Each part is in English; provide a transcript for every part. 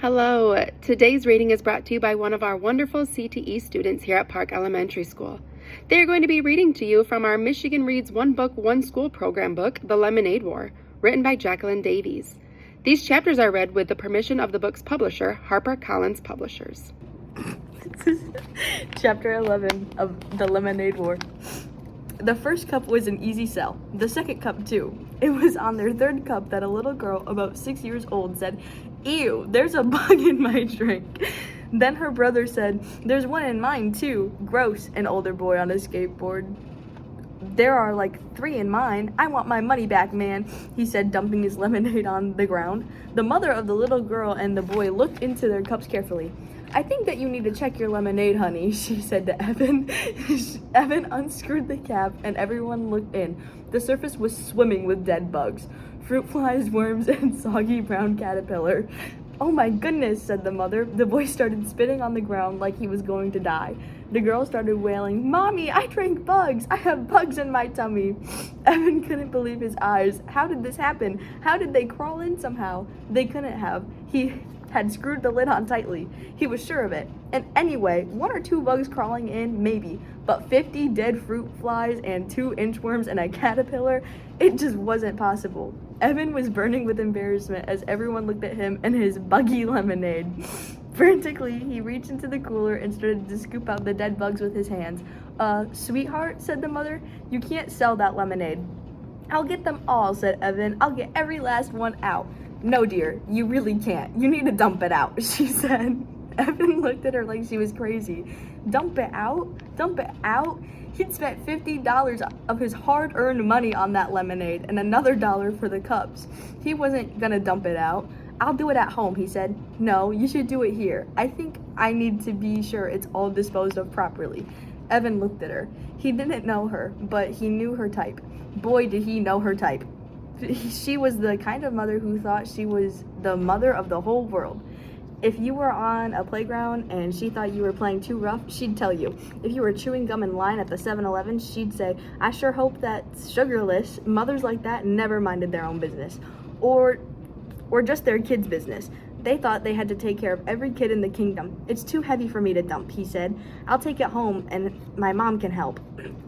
Hello, today's reading is brought to you by one of our wonderful CTE students here at Park Elementary School. They are going to be reading to you from our Michigan Reads One Book, One School program book, The Lemonade War, written by Jacqueline Davies. These chapters are read with the permission of the book's publisher, Harper Collins Publishers. Chapter 11 of The Lemonade War. The first cup was an easy sell. The second cup, too. It was on their third cup that a little girl about 6 years old said, "Ew, there's a bug in my drink." Then her brother said, "There's one in mine, too. Gross," an older boy on a skateboard. "There are like 3 in mine. I want my money back, man," he said, dumping his lemonade on the ground. The mother of the little girl and the boy looked into their cups carefully. "I think that you need to check your lemonade, honey," she said to Evan. Evan unscrewed the cap and everyone looked in. The surface was swimming with dead bugs, fruit flies, worms, and soggy brown caterpillar. "Oh my goodness," said the mother. The boy started spitting on the ground like he was going to die. The girl started wailing, "Mommy, I drank bugs. I have bugs in my tummy." Evan couldn't believe his eyes. How did this happen? How did they crawl in somehow? They couldn't have. He had screwed the lid on tightly. He was sure of it. And anyway, 1 or 2 bugs crawling in, maybe. But 50 dead fruit flies and 2 inchworms and a caterpillar? It just wasn't possible. Evan was burning with embarrassment as everyone looked at him and his buggy lemonade. Frantically, he reached into the cooler and started to scoop out the dead bugs with his hands. Sweetheart," said the mother, "you can't sell that lemonade." "I'll get them all," said Evan. "I'll get every last one out." "No, dear, you really can't. You need to dump it out," she said. Evan looked at her like she was crazy. Dump it out? Dump it out? He'd spent $50 of his hard-earned money on that lemonade and another $1 for the cups. He wasn't gonna dump it out. "I'll do it at home," he said. "No, you should do it here. I think I need to be sure it's all disposed of properly." Evan looked at her. He didn't know her, but he knew her type. Boy, did he know her type. She was the kind of mother who thought she was the mother of the whole world. If you were on a playground and she thought you were playing too rough, she'd tell you. If you were chewing gum in line at the 7-Eleven, she'd say, "I sure hope that's sugarless." Mothers like that never minded their own business. Or just their kids' business. They thought they had to take care of every kid in the kingdom. "It's too heavy for me to dump," he said. "I'll take it home and my mom can help."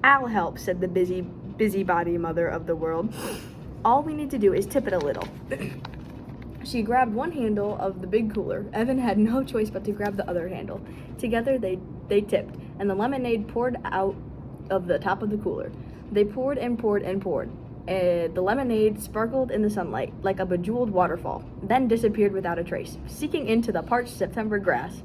"I'll help," said the busybody mother of the world. "All we need to do is tip it a little." She grabbed one handle of the big cooler. Evan had no choice but to grab the other handle. Together they tipped, and the lemonade poured out of the top of the cooler. They poured and poured and poured. The lemonade sparkled in the sunlight like a bejeweled waterfall, then disappeared without a trace, sinking into the parched September grass.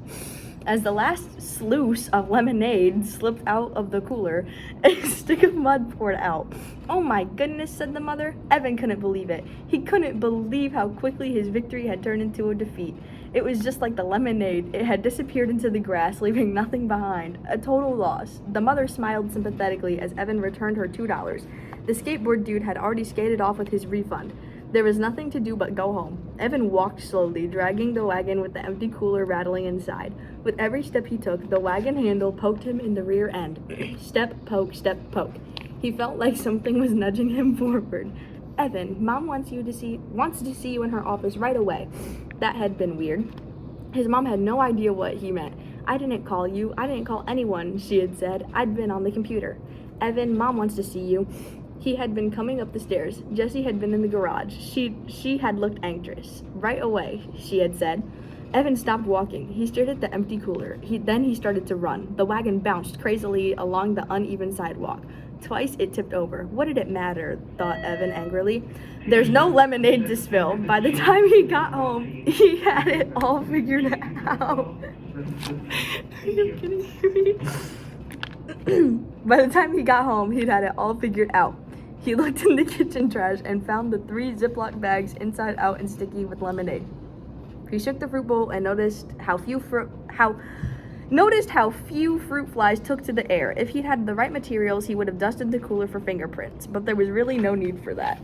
As the last sluice of lemonade slipped out of the cooler, a stick of mud poured out. "Oh my goodness," said the mother. Evan couldn't believe it. He couldn't believe how quickly his victory had turned into a defeat. It was just like the lemonade. It had disappeared into the grass, leaving nothing behind. A total loss. The mother smiled sympathetically as Evan returned her $2. The skateboard dude had already skated off with his refund. There was nothing to do but go home. Evan walked slowly, dragging the wagon with the empty cooler rattling inside. With every step he took, the wagon handle poked him in the rear end. Step, poke, step, poke. He felt like something was nudging him forward. "Evan, Mom wants to see you in her office right away." That had been weird. His mom had no idea what he meant. "I didn't call you. I didn't call anyone," she had said. "I'd been on the computer." "Evan, Mom wants to see you." He had been coming up the stairs. Jessie had been in the garage. She had looked anxious. "Right away," she had said. Evan stopped walking. He stared at the empty cooler. Then he started to run. The wagon bounced crazily along the uneven sidewalk. Twice it tipped over. What did it matter, thought Evan angrily. There's no lemonade to spill. By the time he got home, he had it all figured out. Are you kidding me? By the time he got home, he'd had it all figured out. He looked in the kitchen trash and found the 3 Ziploc bags inside out and sticky with lemonade. He shook the fruit bowl and noticed how few fruit flies took to the air. If he'd had the right materials, he would have dusted the cooler for fingerprints, but there was really no need for that.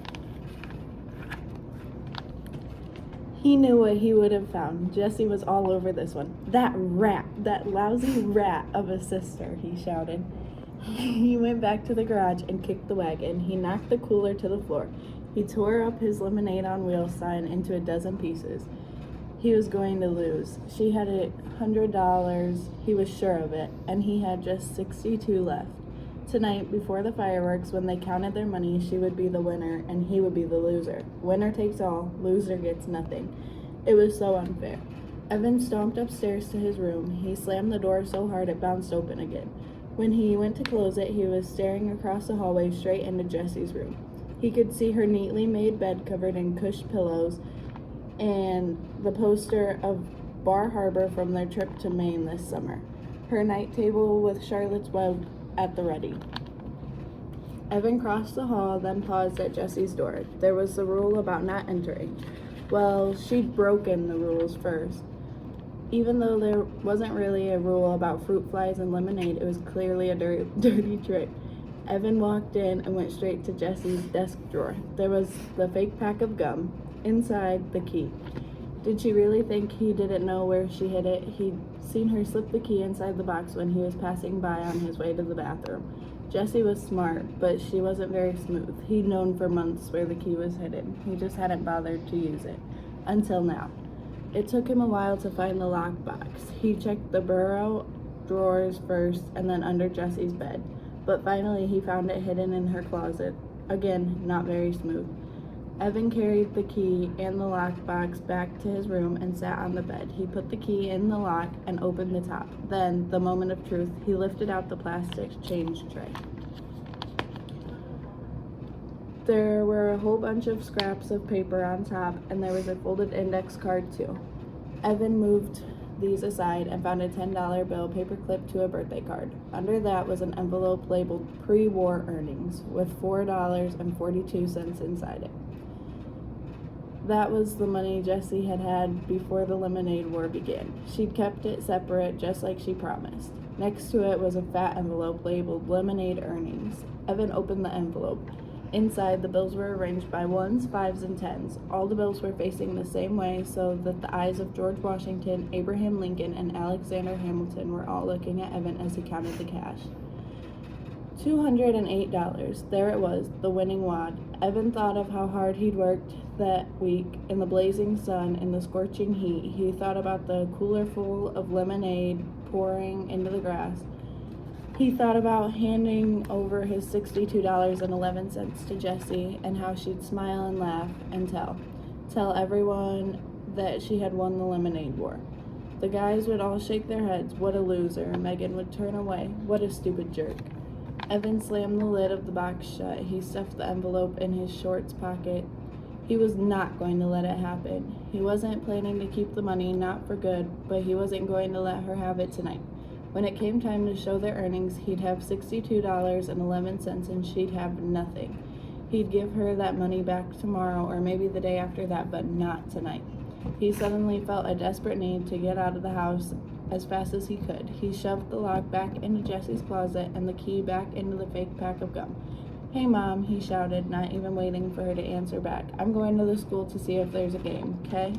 He knew what he would have found. Jessie was all over this one. "That rat, that lousy rat of a sister," he shouted. He went back to the garage and kicked the wagon. He knocked the cooler to the floor. He tore up his lemonade on wheels sign into a dozen pieces. He was going to lose. She had $100, he was sure of it, and he had just 62 left. Tonight, before the fireworks, when they counted their money, she would be the winner and he would be the loser. Winner takes all, loser gets nothing. It was so unfair. Evan stomped upstairs to his room. He slammed the door so hard it bounced open again. When he went to close it, he was staring across the hallway straight into Jessie's room. He could see her neatly made bed covered in cush pillows and the poster of Bar Harbor from their trip to Maine this summer. Her night table with Charlotte's Web at the ready. Evan crossed the hall, then paused at Jessie's door. There was the rule about not entering. Well, she'd broken the rules first. Even though there wasn't really a rule about fruit flies and lemonade, it was clearly a dirty trick. Evan walked in and went straight to Jessie's desk drawer. There was the fake pack of gum. Inside, the key. Did she really think he didn't know where she hid it? He'd seen her slip the key inside the box when he was passing by on his way to the bathroom. Jessie was smart, but she wasn't very smooth. He'd known for months where the key was hidden. He just hadn't bothered to use it. Until now. It took him a while to find the lockbox. He checked the bureau drawers first and then under Jessie's bed. But finally he found it hidden in her closet. Again, not very smooth. Evan carried the key and the lockbox back to his room and sat on the bed. He put the key in the lock and opened the top. Then, the moment of truth, he lifted out the plastic change tray. There were a whole bunch of scraps of paper on top, and there was a folded index card too. Evan moved these aside and found a $10 bill paperclipped to a birthday card. Under that was an envelope labeled pre-war earnings with $4.42 inside it. That was the money Jessie had had before the lemonade war began. She'd kept it separate just like she promised. Next to it was a fat envelope labeled lemonade earnings. Evan opened the envelope. Inside, the bills were arranged by ones, fives, and tens. All the bills were facing the same way so that the eyes of George Washington, Abraham Lincoln, and Alexander Hamilton were all looking at Evan as he counted the cash. $208. There it was, the winning wad. Evan thought of how hard he'd worked that week in the blazing sun and the scorching heat. He thought about the cooler full of lemonade pouring into the grass. He thought about handing over his $62.11 to Jessie and how she'd smile and laugh and tell everyone that she had won the lemonade war. The guys would all shake their heads. What a loser. Megan would turn away. What a stupid jerk. Evan slammed the lid of the box shut. He stuffed the envelope in his shorts pocket. He was not going to let it happen. He wasn't planning to keep the money, not for good, but he wasn't going to let her have it tonight. When it came time to show their earnings, he'd have $62.11 and she'd have nothing. He'd give her that money back tomorrow or maybe the day after that, but not tonight. He suddenly felt a desperate need to get out of the house as fast as he could. He shoved the lock back into Jessie's closet and the key back into the fake pack of gum. "Hey, Mom," he shouted, not even waiting for her to answer back. "I'm going to the school to see if there's a game, 'kay?"